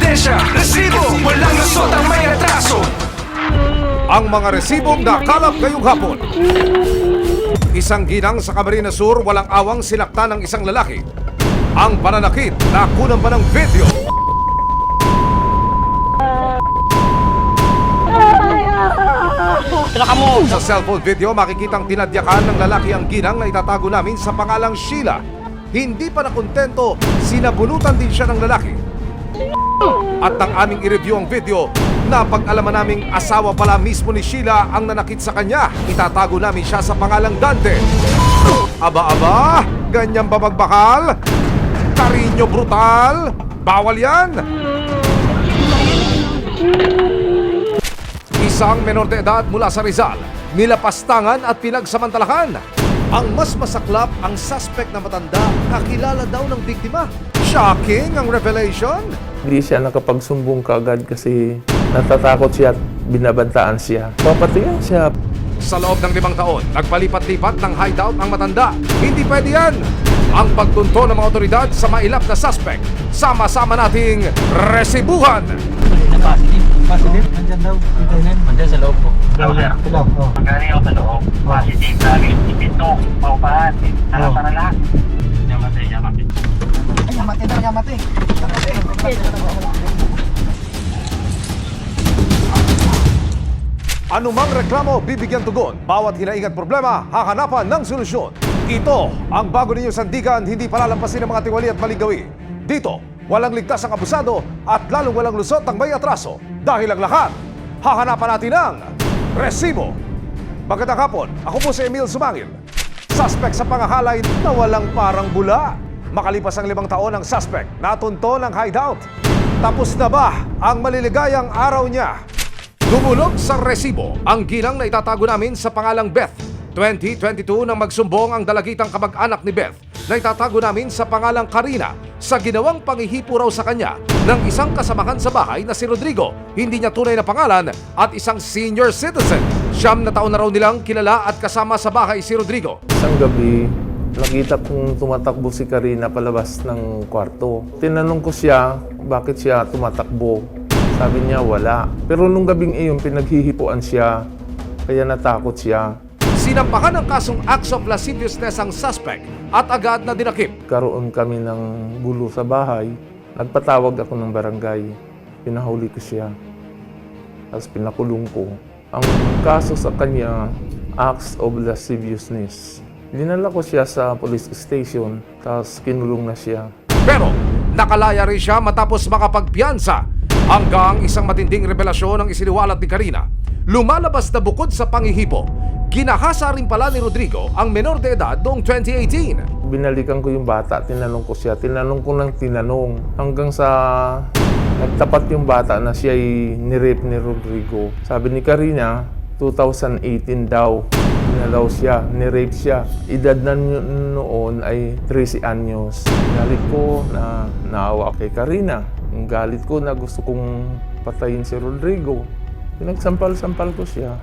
ebidensya, resibo, walang lusot ang may atraso. Ang mga resibong nakalap ngayong hapon. Isang ginang sa Camarines Sur walang awang sinakta ng isang lalaki. Ang pananakit nakunan pa ng video. Sa cellphone video makikitang tinadyakan ng lalaki ang ginang na itatago namin sa pangalang Sheila. Hindi pa nakontento, sinabunutan din siya ng lalaki. At nang aming i-review ang video, napag-alaman naming asawa pala mismo ni Sheila ang nanakit sa kanya. Itatago namin siya sa pangalang Dante. Aba-aba, ganyan ba magbakal? Karinyo brutal? Bawal yan! Isang menor de edad mula sa Rizal, nilapastangan at pinagsamantalahan. Ang mas masaklap, ang suspect na matanda, kakilala daw ng biktima. Shocking ang revelation. Hindi siya nakapagsumbong kaagad kasi natatakot siya at binabantaan siya. Papatingin siya. Sa loob ng 5 taon, nagpalipat-lipat ng hideout ang matanda. Hindi pwede yan. Ang pagtunto ng mga otoridad sa mailap na suspect. Sama-sama nating resibuhan. Positive? Nandyan daw. Nandyan sa loob po. Sa loob? Oo. Magaling ako sa loob. Positive lagi. Ipito. Paupahan. Para lahat. Yamate. Yamate daw, yamate. Anumang reklamo, bibigyan tugon. Bawat hinaing at problema, hahanapan ng solusyon. Ito ang bago ninyong sandigan, hindi palalampasin ng mga tiwali at maligawi. Dito, walang ligtas ang abusado at lalong walang lusot ang may atraso. Dahil ang lahat, hahanapan natin ang resibo. Magandang hapon, ako po si Emil Sumangil. Suspect sa pangahalay na walang parang bula. Makalipas ang 5 taon ang suspect, natunto ng hideout. Tapos na ba ang maliligayang araw niya? Dumulog sa resibo ang ginang na itatago namin sa pangalang Beth. 2022 nang magsumbong ang dalagitang kamag-anak ni Beth na itatago namin sa pangalang Karina sa ginawang panghihipo raw sa kanya ng isang kasamahan sa bahay na si Rodrigo, hindi niya tunay na pangalan, at isang senior citizen. 9 na taon na raw nilang kilala at kasama sa bahay si Rodrigo. Isang gabi, nakita kong tumatakbo si Karina palabas ng kwarto. Tinanong ko siya, bakit siya tumatakbo? Sabi niya, wala. Pero nung gabing iyon, pinaghihipuan siya, kaya natakot siya. Sinampahan ng kasong acts of lasciviousness ang suspect at agad na dinakip. Karoon kami ng gulo sa bahay. Nagpatawag ako ng barangay. Pinahuli ko siya. Tapos pinakulong ko. Ang kaso sa kanya, acts of lasciviousness. Dinala ko siya sa police station, tapos kinulong na siya. Pero nakalaya rin siya matapos makapagpiyansa. Hanggang isang matinding revelasyon ang isiniwalat ni Karina. Lumalabas na bukod sa panghihipo, ginahasa rin pala ni Rodrigo ang menor de edad noong 2018. Binalikan ko yung bata, tinanong ko siya, tinanong ko ng tinanong. Hanggang sa nagtapat yung bata na siya ay nirape ni Rodrigo. Sabi ni Karina, 2018 daw. Pinalaw siya, nirape siya. Edad na noon ay 13 anyos. Galit ko na naawa kay Karina. Ang galit ko na gusto kong patayin si Rodrigo. Pinagsampal-sampal ko siya.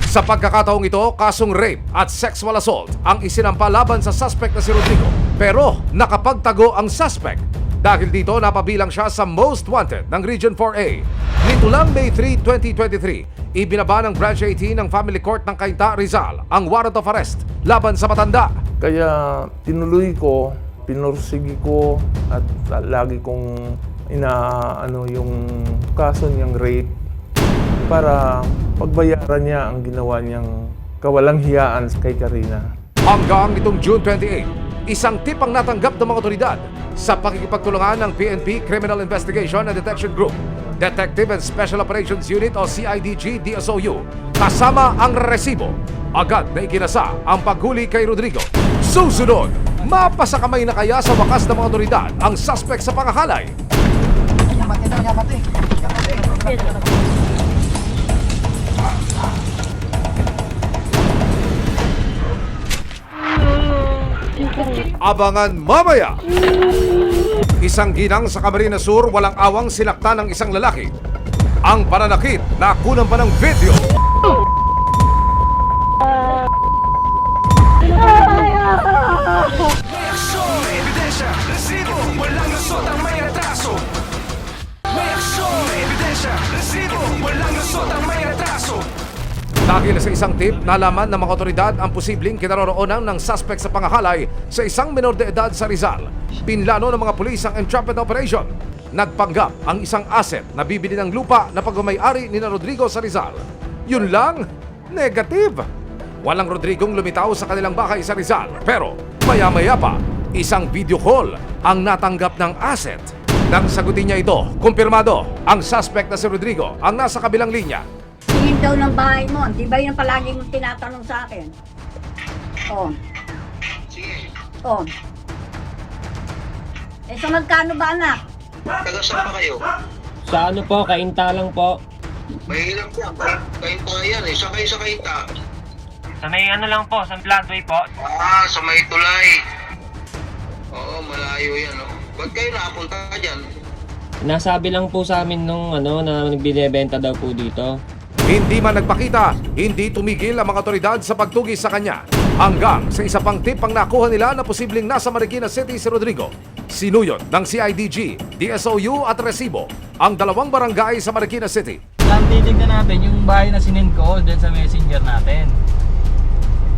Sa pagkakataong ito, kasong rape at sexual assault ang isinampa laban sa suspect na si Rodrigo. Pero nakapagtago ang suspect. Dahil dito napabilang siya sa most wanted ng Region 4A. Nito lang May 3, 2023, ibinaba ng Branch 18 ng Family Court ng Cainta, Rizal ang warrant of arrest laban sa matanda. Kaya tinuloy ko, pinursigi ko at lagi kong yung kaso niyang rape para pagbayaran niya ang ginawa niyang kawalang hiyaan kay Karina. Hanggang itong June 28, isang tip ang natanggap ng mga otoridad sa pakikipagtulungan ng PNP Criminal Investigation and Detection Group, Detective and Special Operations Unit o CIDG DSOU, kasama ang resibo. Agad na ikinasa ang paghuli kay Rodrigo. Susunod, mapasakamay na kaya sa wakas ng mga otoridad ang suspect sa pangahalay? Yamate daw, yamate. Abangan mamaya! Isang ginang sa Camarines Sur walang awang sinakta ng isang lalaki. Ang pananakit nakunan pa ng video. Reaksyon, ebidensya, resibo, walang lusot ang may atraso. Reaksyon. Dahil sa isang tip, nalaman ng mga otoridad ang posibleng kinaroroonan ng suspect sa pangahalay sa isang menor de edad sa Rizal. Pinlano ng mga pulis ang entrapment operation. Nagpanggap ang isang asset na bibili ng lupa na pagmamay-ari ni Rodrigo sa Rizal. Yun lang, negative. Walang Rodrigong lumitaw sa kanilang bahay sa Rizal. Pero maya-maya pa, isang video call ang natanggap ng asset. Nang sagutin niya ito, kumpirmado ang suspect na si Rodrigo ang nasa kabilang linya. Tingin daw ng bahay mo. Di ba yun palagi mong tinatanong sa akin? Oh. Sige. Oh. Eh, so magkano ba, anak? Taga saan pa kayo? Sa ano po, Kainta lang po. Mahirap yan. Kainta yan eh. Saan kayo sa Kainta? Sa may ano lang po, sa Flatway po. Sa may tulay. Oo, malayo yan. Oh. Ba't kayo nakapunta dyan? Nasabi lang po sa amin nung ano, na nagbinebenta daw po dito. Hindi man nagpakita, hindi tumigil ang mga otoridad sa pagtugis sa kanya. Hanggang sa isa pang tip ang nakuha nila na posibleng nasa Marikina City si Rodrigo. Sinuyod ng CIDG, DSOU at Resibo ang dalawang barangay sa Marikina City. Titignan natin yung bahay na sinend ko dyan sa messenger natin.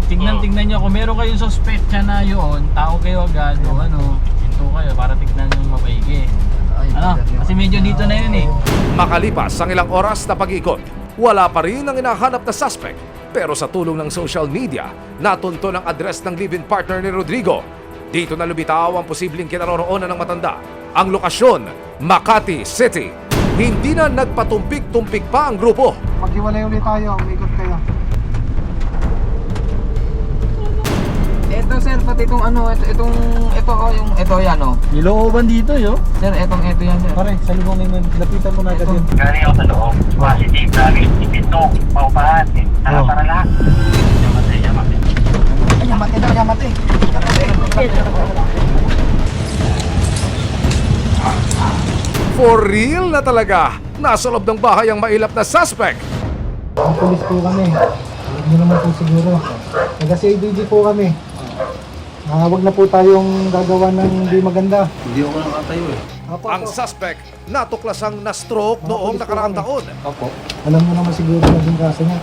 Tignan nyo kung meron kayong suspect siya na yun, tao kayo agad o ano, hinto kayo para tignan nyo mabaigi. Ano? Kasi medyo dito na yun eh. Makalipas ang ilang oras na pag-ikot, wala pa rin ang hinahanap na suspect. Pero sa tulong ng social media, natunto ng address ng live-in partner ni Rodrigo. Dito na lumitaw ang posibleng kinaroroonan ng matanda. Ang lokasyon, Makati City. Hindi na nagpatumpik-tumpik pa ang grupo. Maghiwalay ulit tayo, umikot kayo. Ito sir, pati itong ano, ito yan oh. Nilooban dito yo. Sir, ito yan sir. Pare, sa lubong na yun, lapitan mo na agad yun. Galing ako sa loob. Positive, galing ipinto, paupahan. Nakatara lahat. Yamatay. Ay, yamate. For real na talaga, nasa loob ng bahay ang mailap na suspect. Ang pulis po kami. Huwag nyo naman po siguro. Taga-CIDG po kami. Wag na po tayong gagawa ng di maganda. Hindi ako nakatayo eh. Ang suspect natuklasang na-stroke noong nakaraang taon. Opo. Alam mo naman siguro na yung kaso niya.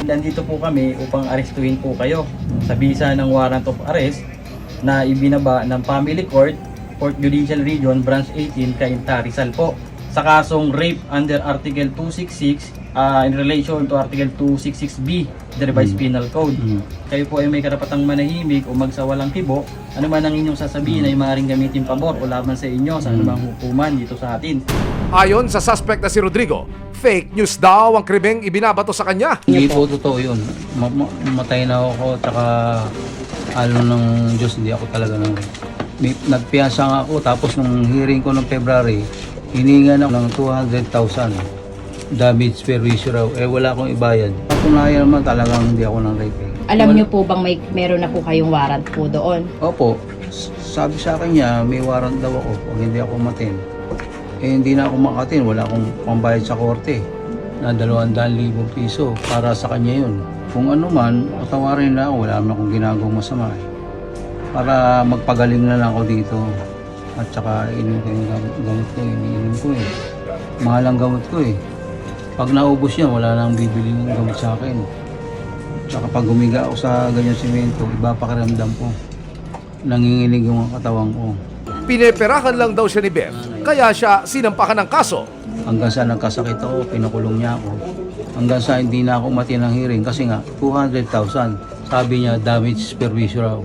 Nandito po kami upang arestuhin po kayo sa bisa ng warrant of arrest na ibinaba ng Family Court, Port Judicial Region, Branch 18, Cainta, Rizal po. Sa kasong rape under Article 266 in relation to Article 266B, the Revised Penal Code. Kayo po ay may karapatang manahimik o magsawalang kibo. Ano man ang inyong sasabihin ay maaaring gamitin pabor o laban sa inyo sa anumang hukuman dito sa atin. Ayon sa suspect na si Rodrigo, fake news daw ang krimeng ibinabato sa kanya. Hindi po totoo yun. Matay na ako, tsaka alam ng Diyos, hindi ako talaga nang... Nagpiyasa nga ako, tapos nung hearing ko ng February, hiningan ako ng 200,000 damage per issue raw. Wala akong ibayad. Patunayan naman talagang hindi ako ng rape. Alam niyo po bang meron na po kayong warrant po doon? Opo. Sabi sa akin niya, may warrant daw ako pag hindi ako matin. Hindi na ako makatin. Wala akong pambayad sa korte na 200,000 piso para sa kanya yun. Kung ano man, patawarin na ako. Wala naman akong ginagawang masama. Para magpagaling na lang ako dito. At saka inom ko yung gamot ko. Iniinom ko eh. Mahal ang gamot ko eh. Pag naubos yan, wala nang bibili ng gamot sa akin. Tsaka pag humiga ako sa ganyan simento, iba pakiramdam ko. Nanginginig yung katawan ko. Pineperahan lang daw siya ni Beth, kaya siya sinampakan ng kaso. Hanggang sa nagkasakit ako, pinakulong niya ako. Hanggang sa hindi na ako mati ng hearing kasi nga 200,000. Sabi niya, damage per issue raw.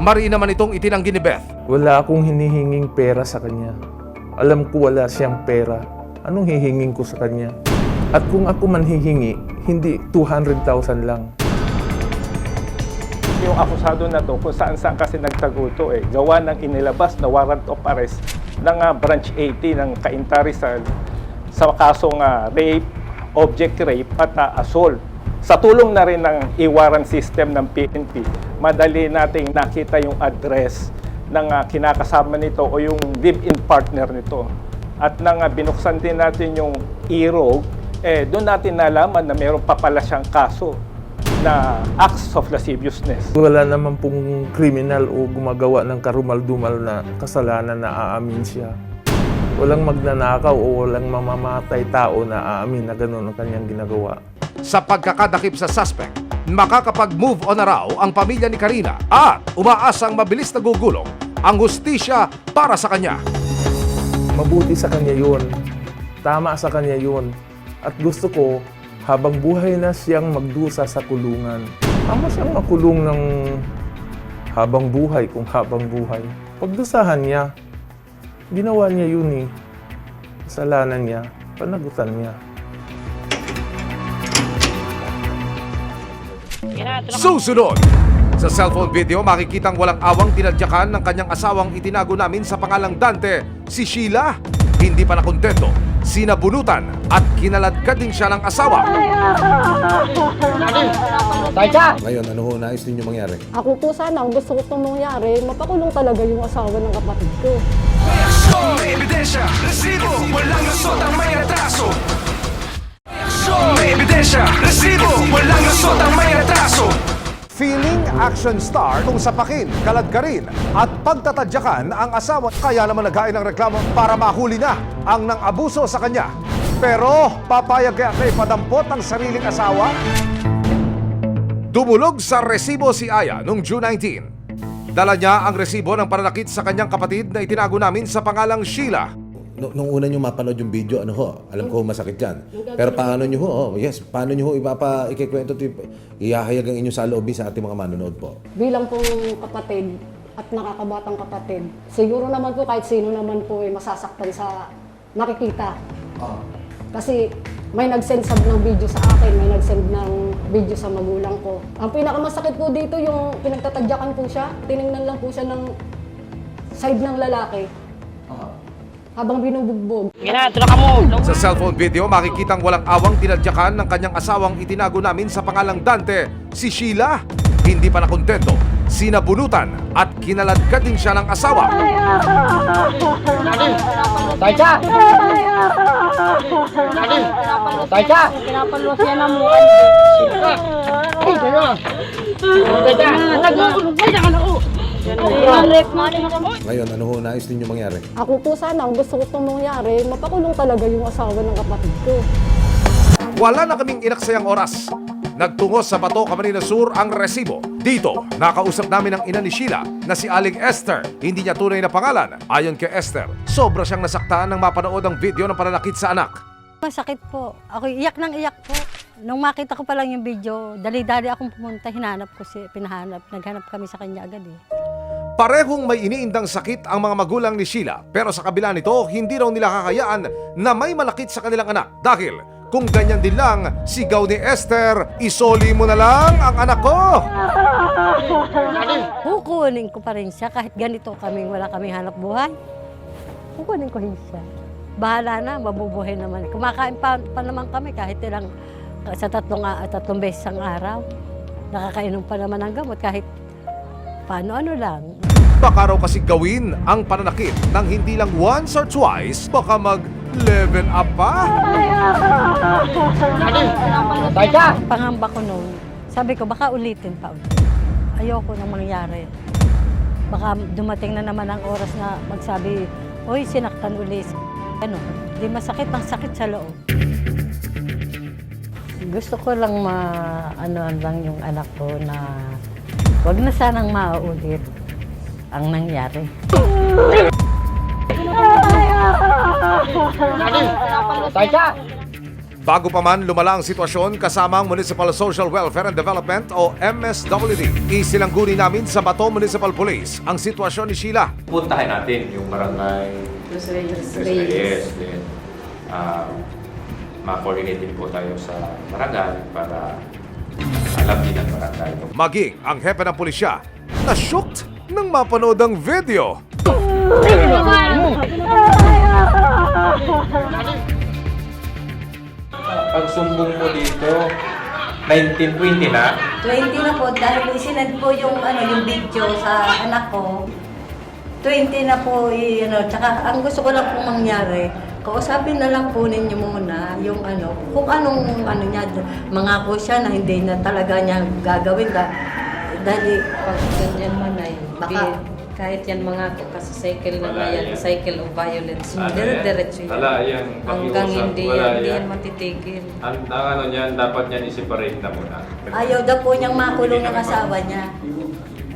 Mari naman itong itinanggi ni Beth. Wala akong hinihinging pera sa kanya. Alam ko wala siyang pera. Anong hihingin ko sa kanya? At kung ako man hihingi, hindi 200,000 lang. Yung akusado na to, kung saan-saan kasi nagtago to gawa ng inilabas na warrant of arrest ng Branch 80 ng Cainta Rizal sa kasong rape, object rape at assault. Sa tulong na rin ng e-warrant system ng PNP, madali nating nakita yung address ng kinakasama nito o yung live-in partner nito. At nang binuksan din natin yung e-rogue, doon natin nalaman na mayroon pa pala siyang kaso na acts of lasciviousness. Wala naman pong kriminal o gumagawa ng karumal-dumal na kasalanan na aamin siya. Walang magnanakaw o walang mamamatay tao na aamin na gano'n ang kanyang ginagawa. sa pagkakadakip sa suspect, makakapag-move on na raw ang pamilya ni Karina at umaasang mabilis na gugulong ang hustisya para sa kanya. Mabuti sa kanya yun. Tama sa kanya yun. At gusto ko, habang buhay na siyang magdusa sa kulungan. Tama siyang makulong ng habang buhay kung habang buhay. Pagdusahan niya, ginawa niya yun eh. Kasalanan niya, panagutan niya. Susunod! Sa cellphone video, makikitang walang awang tinadyakan ng kanyang asawang itinago namin sa pangalang Dante, si Sheila. Hindi pa nakontento, sinabunutan at kinaladkad din siya ng asawa. Ngayon, ano ho nais ninyo mangyari? Ako po sana, ang gusto ko itong mangyari, mapakulong talaga yung asawa ng kapatid ko. May aksyon, may ebidensya, resibo, walang lusot ang may atraso. May aksyon, may ebidensya, resibo, walang lusot ang may atraso. Feeling action star kung sapakin, kaladkarin at pagtatadyakan ang asawa. Kaya naman naghain ng reklamo para mahuli na ang nang-abuso sa kanya. Pero papayag kaya kay padampot ang sariling asawa? Dumulog sa resibo si Aya noong June 19. Dala niya ang resibo ng pananakit sa kanyang kapatid na itinago namin sa pangalang Sheila. Nung una nyo mapanood yung video, ano ho, alam ko masakit yan. Pero paano nyo ho, paano nyo ho ikikwento, ihahayag ang inyong saloobin sa ating mga manonood po? Bilang pong kapatid at nakakabatang kapatid, siguro naman po kahit sino naman po ay masasaktan sa nakikita. Kasi may nag-send ng video sa akin, may nag-send ng video sa magulang ko. Ang pinakamasakit po dito yung pinagtatadyakan po siya, tiningnan lang po siya ng side ng lalaki. Habang binubugbog. Sa cellphone video, makikitang walang awang tinadyakan ng kanyang asawang itinago namin sa pangalang Dante, si Sheila. Hindi pa nakontento, sinabunutan at kinaladkad din siya ng asawa. Pinapalo siya ng mukha. Ngayon, ano ho nais ninyo mangyari? Ako po sana, ang gusto ko itong mangyari, mapakulong talaga yung asawa ng kapatid ko. Wala na kaming inaksayang oras. Nagtungo sa Bato, Camarines Sur ang resibo. Dito, nakausap namin ang ina ni Sheila na si Aling Esther. Hindi niya tunay na pangalan. Ayon kay Esther, sobra siyang nasaktan nang mapanood ang video ng pananakit sa anak. Masakit po. Ako iyak ng iyak po. Nung makita ko pa lang yung video, dali-dali akong pumunta, hinanap ko naghanap kami sa kanya agad eh. Parehong may iniindang sakit ang mga magulang ni Sheila, pero sa kabila nito, hindi raw nila kakayaan na may malakit sa kanilang anak. Dahil kung ganyan din lang, sigaw ni Esther, isoli mo na lang ang anak ko! Kukunin ko pa rin siya kahit ganito wala kaming hanap buhay. Kukunin ko rin siya. Bahala na, mabubuhay naman. Kumakain pa naman kami kahit sa tatlong beses ang araw. Nakakainom pa naman ng gamot kahit paano lang. Baka raw kasi gawin ang pananakit ng hindi lang once or twice, baka mag-level up pa. Pangamba ko noon, sabi ko baka ulitin pa ulit. Ayoko nang mangyari. Baka dumating na naman ang oras na magsabi, "Uy, sinaktan ulit." Ano, di masakit, ang sakit sa loob. Gusto ko lang lang yung anak ko na wag na sanang maulit ang nangyari. Bago pa man lumala ang sitwasyon, kasama ang Municipal Social Welfare and Development o MSWD, isilanggunin namin sa Bato Municipal Police ang sitwasyon ni Sheila. Puntahin natin yung barangay Los Reyes. Then, ma-coordinate din po tayo sa barangay para alam din ang barangay. Maging ang hepe ng pulisya na shocked nang mapanood ang video. Pagsumbong mo dito, 19-20 na? 20 na po dahil isinend po yung video sa anak ko. 20 na po, tsaka ang gusto ko lang pong mangyari, kausapin na lang po ninyo muna yung kung anong niya, mangako siya na hindi na talaga niya gagawin. Dahil pag ganyan man ay, baka Kahit yan mga kasi cycle na Wala yan, yan. cycle of violence. Ano Dire-diretso yan. Wala yan. Hanggang Pakiusap, hindi wala yan matitigil. Ang ano niyan, dapat niyan i-separate na muna. Ayaw daw po niyang makulong ng asawa niya.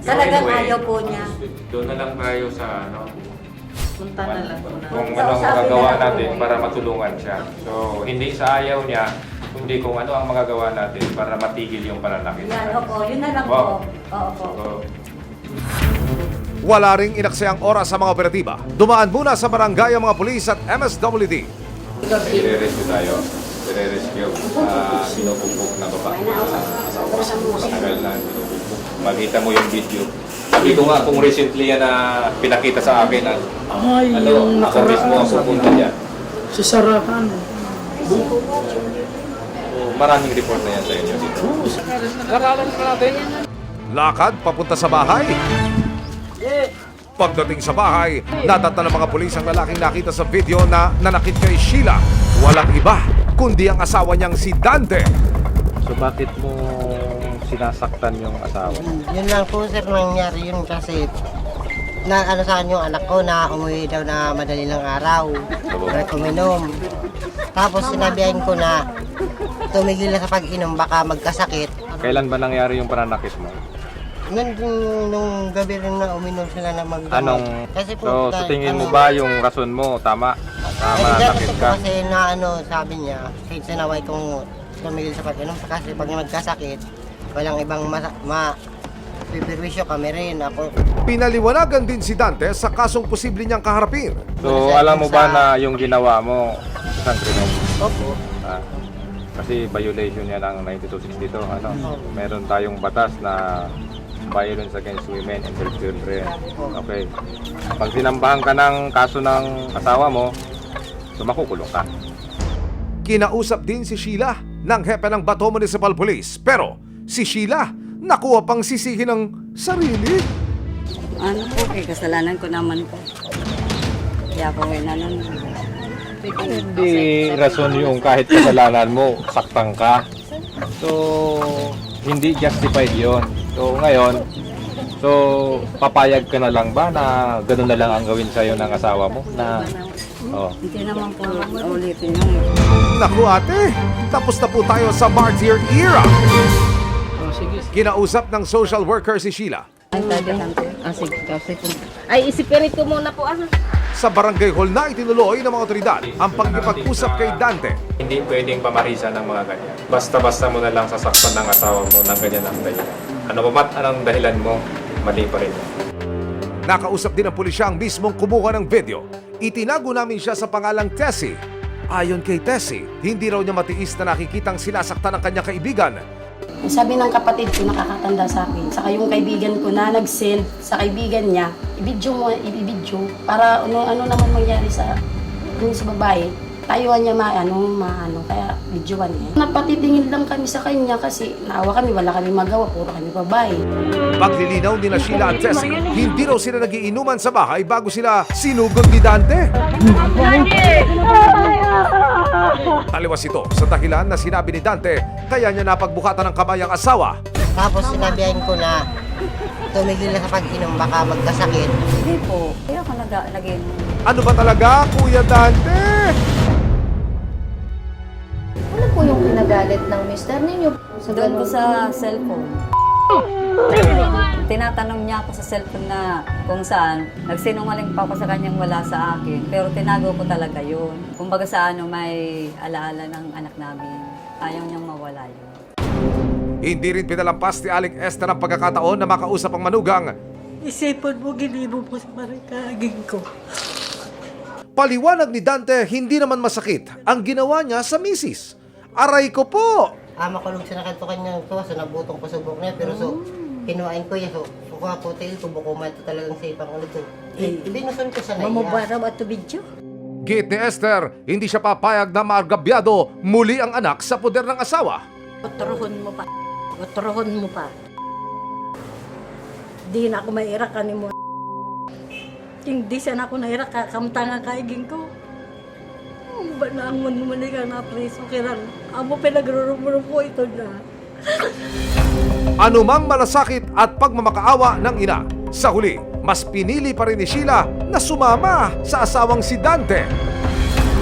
Talagang Anyway, ayaw po niya. Doon na lang tayo sa ano, Punta na lang muna. kung anong magagawa natin para matulungan siya. So, hindi sa ayaw niya, kundi kung ano ang magagawa natin para matigil yung pananakit. Yan, opo, yun na lang Wow. po. Opo. So, Wala ring inaksayang oras sa mga operatiba. Dumaan muna sa barangay ang mga pulis at MSWD. i-rescue tayo. I-rescue. Pinupumpok na baba. Matagal na pinupumpok. Makita mo yung video. Sabi ko nga kung recently yan na pinakita sa akin at ako mismo ang pupunta dyan. Si Sarahan. Maraming report na yan sa inyo dito. Lakad papunta sa bahay. Pagdating sa bahay, natatan ng mga pulis ang lalaking nakita sa video na nanakit kay Sheila. Walang iba, kundi ang asawa niyang si Dante. So bakit mo sinasaktan yung asawa? Yun lang po sir nangyari yun kasi na ano sa akin yung anak ko na umuwi daw na madali ng araw. Na kuminom. Tapos sinabihan ko na tumigil na sa pag-inom baka magkasakit. Kailan ba nangyari yung pananakit mo? Nung gabi rin na uminom sila na magdamag. Anong, Kasi po, so sa tingin mo ba yung rason mo tama? Mananakit ka? Kasi na ano sabi niya, kahit sinaway kong tumigil sa pag-inom kasi pag magkasakit, walang ibang pipirwisyo kami rin. Ako, Pinaliwanagan din si Dante sa kasong posible niyang kaharapin. So alam mo ba na yung ginawa mo isang krimen? opo. Kasi violation yan ng 9262, ano? Meron tayong batas na violence against women and their children. Okay. Pag sinambahan ka ng kaso ng asawa mo, so makukulong ka. Kinausap din si Sheila ng hepe ng Bato Municipal Police. Pero si Sheila nakuha pang sisihin ng sarili. Ano po, kasalanan ko naman po. Kaya po nanon. Hindi rason yung kahit kasalanan mo, saktan ka. So, hindi justified yon. So, ngayon, papayag ka na lang ba na gano'n na lang ang gawin sa'yo ng asawa mo? Na, Hindi naman po ulitin yun. Naku ate, tapos na po tayo sa martyr era. Kinausap ng social worker si Sheila. Ay, isipirit ko muna po Sa barangay hall na itinuloy ng mga otoridad ang pagkipag-usap kay Dante. Hindi pwedeng pamarisa ng mga ganyan. Basta-basta mo na lang sasaktan ng asawa mo ng ganyan ang dahilan. Ano ba mat anong dahilan mo, mali pa rin. Nakausap din ng pulisya ang mismong kumuha ng video. Itinago namin siya sa pangalang Tessie. Ayon kay Tessie, hindi raw niya matiis na nakikitang sinasaktan ng kanyang kaibigan. Sabi ng kapatid ko, nakakatanda sa akin, saka yung kaibigan ko na nag-send sa kaibigan niya, i-video para ano naman mangyari sa babae. Tayuan niya maano, kaya videoan niya. Napatitingin lang kami sa kanya kasi naawa kami, wala kami magawa, puro kami babae. Paglilinaw nila Sheila at Tessie, hindi raw sila nagiinuman sa bahay bago sila sinugod ni Dante. Taliwas ito sa dahilan na sinabi ni Dante kaya niya napagbukatan ng kamay ang asawa. Tapos sinabihan ko na tumigil na sa pag-inom baka magkasakit. Hindi po. Kaya ako nag-inom. Ano ba talaga, Kuya Dante? Ano po yung kinagalit ng mister ninyo? Doon ko sa cellphone. Tinatanong niya ako sa cellphone na kung saan. Nagsinungaling pa ako sa kanyang wala sa akin. Pero tinago ko talaga yun. Kumbaga sa may alaala ng anak namin. Ayaw niyang mawala yun. Hindi rin pinalampas ni Aling Esther ang pagkakataon na makausap ang manugang. Isipan mo, gilibo mo sa marikaging ko. Paliwanag ni Dante, hindi naman masakit ang ginawa niya sa misis. Aray ko po! Makulog siya na kanto kanya to, so nabutong pasubok niya, pero so, kinuhain ko yan, so, kuha ko tail ko, bukuman ito talagang safe ang ulit to. Ibinusun ko sa naiya. Mamabaraw at video. Giit ni Esther, hindi siya papayag na maargabyado muli ang anak sa poder ng asawa. Uturuhon mo pa. Uturuhon mo pa. Di na ako mairak mo. Hindi siya na ako nairak, kamtangan kaiging ko. Banangon mo ka na preso kiran. Amo pinagrurumuro po ito na. Anumang malasakit at pagmamakaawa ng ina. Sa huli, mas pinili pa rin ni Sheila na sumama sa asawang si Dante.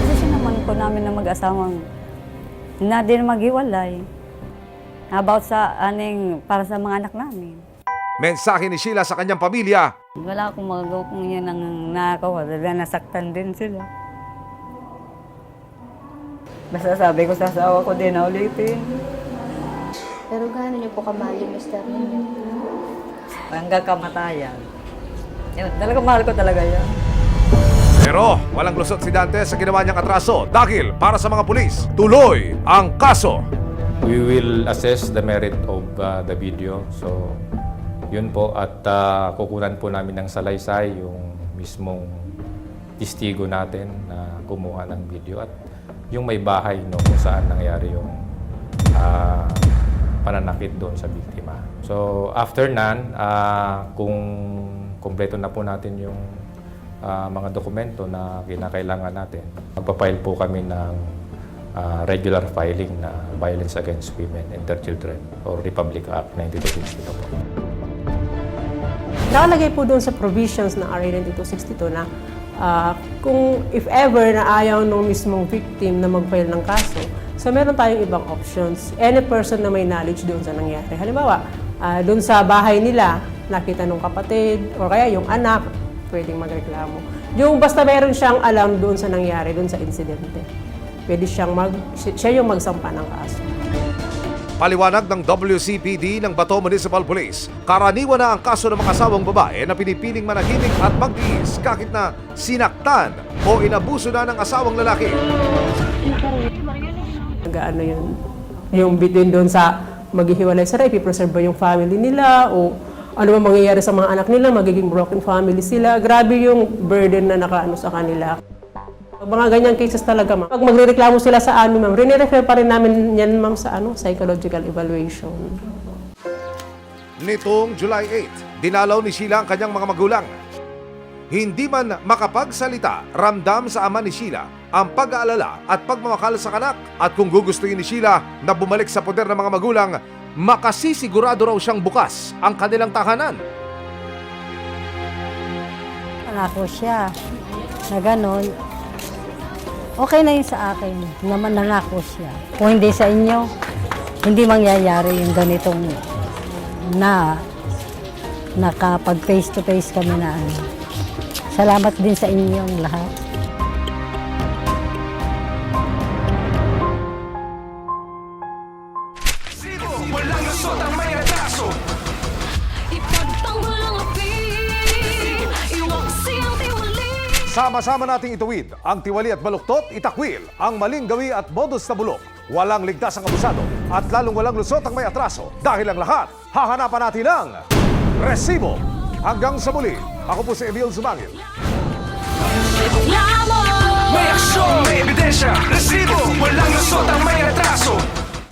Kasi naman po namin na mag-asawang na din maghiwalay. About sa para sa mga anak namin. Mensahe ni Sheila sa kanyang pamilya. Wala akong magagawa kung yun ang nakakawa. Dahil nasaktan din sila. Basta sabi ko sa asawa ko din na ulitin. Pero gaano niyo po kamahal yung mister ninyo? Hanggang kamatayan. Yun, talaga mahal ko talaga yan. Pero walang lusot si Dante sa ginawa niyang atraso dahil para sa mga pulis, tuloy ang kaso. We will assess the merit of the video. So, yun po. At kukunan po namin ng salaysay yung mismong testigo natin na kumuha ng video at yung may bahay kung saan nangyari yung pananakit doon sa biktima. So, after nan, kung kumpleto na po natin yung mga dokumento na kinakailangan natin, magpapile po kami ng regular filing na Violence Against Women and Their Children or Republic Act 9262 po. Nakalagay po doon sa provisions ng RA 9262 na kung if ever na ayaw ng mismong victim na mag-file ng kaso, so meron tayong ibang options. Any person na may knowledge doon sa nangyari. Halimbawa, doon sa bahay nila, nakita ng kapatid o kaya yung anak, pwedeng magreklamo. Yung basta meron siyang alam doon sa nangyari, doon sa insidente, pwede siya yung magsampa ng kaso. Paliwanag ng WCPD ng Bato Municipal Police, karaniwan na ang kaso ng mga asawang babae na pinipiling manahimik at magtiis kahit na sinaktan o inabuso na ng asawang lalaki. Ano yun? Yung between doon sa maghihiwalay sa rape, i-preserve ba yung family nila o ano ba mangyayari sa mga anak nila, magiging broken family sila. Grabe yung burden na nakaano sa kanila. Mga ganyang cases talaga, ma'am. Pag magrereklamo sila sa amin, ma'am, rinirefer pa rin namin yan, ma'am, sa psychological evaluation. Nitong July 8, dinalaw ni Sheila ang kanyang mga magulang. Hindi man makapagsalita, ramdam sa ama ni Sheila ang pag-aalala at pagmamakal sa anak. At kung gugustuhin ni Sheila na bumalik sa poder ng mga magulang, makasisigurado raw siyang bukas ang kanilang tahanan. Nangako siya na gano'n, okay na yun sa akin. Naman nangako siya. Kung hindi sa inyo, hindi mangyayari yung ganitong na nakapag face to face kami na ano. Salamat din sa inyong lahat. Walang lusot ang may retraso. Ipagtanggol ang api, iwaksi ang tiwali. Sama-sama nating ituwid ang tiwali at baluktot, itakwil ang maling gawi at modus na bulok. Walang ligtas ang abusado at lalong walang lusot ang may atraso. Dahil ang lahat, hahanapan natin ang resibo. Hanggang sa muli, ako po si Emil Zumangil. May aksyon, may ebidensya, resibo. Walang lusot ang may retraso.